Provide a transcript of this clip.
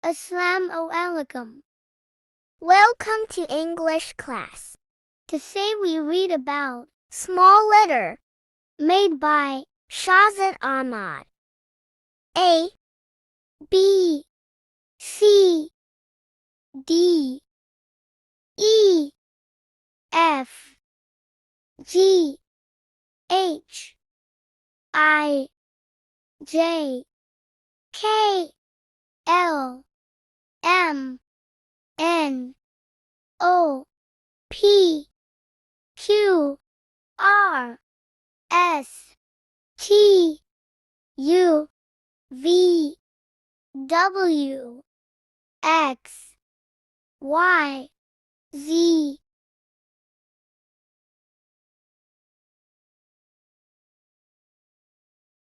Assalamu alaikum. Welcome to English class. Today we read about small letter made by SHAHZAD Ahmad. A, B, C, D, E, F, G, H, I, J, K, L, M, N, O, P, Q, R, S, T, U, V, W, X, Y, Z.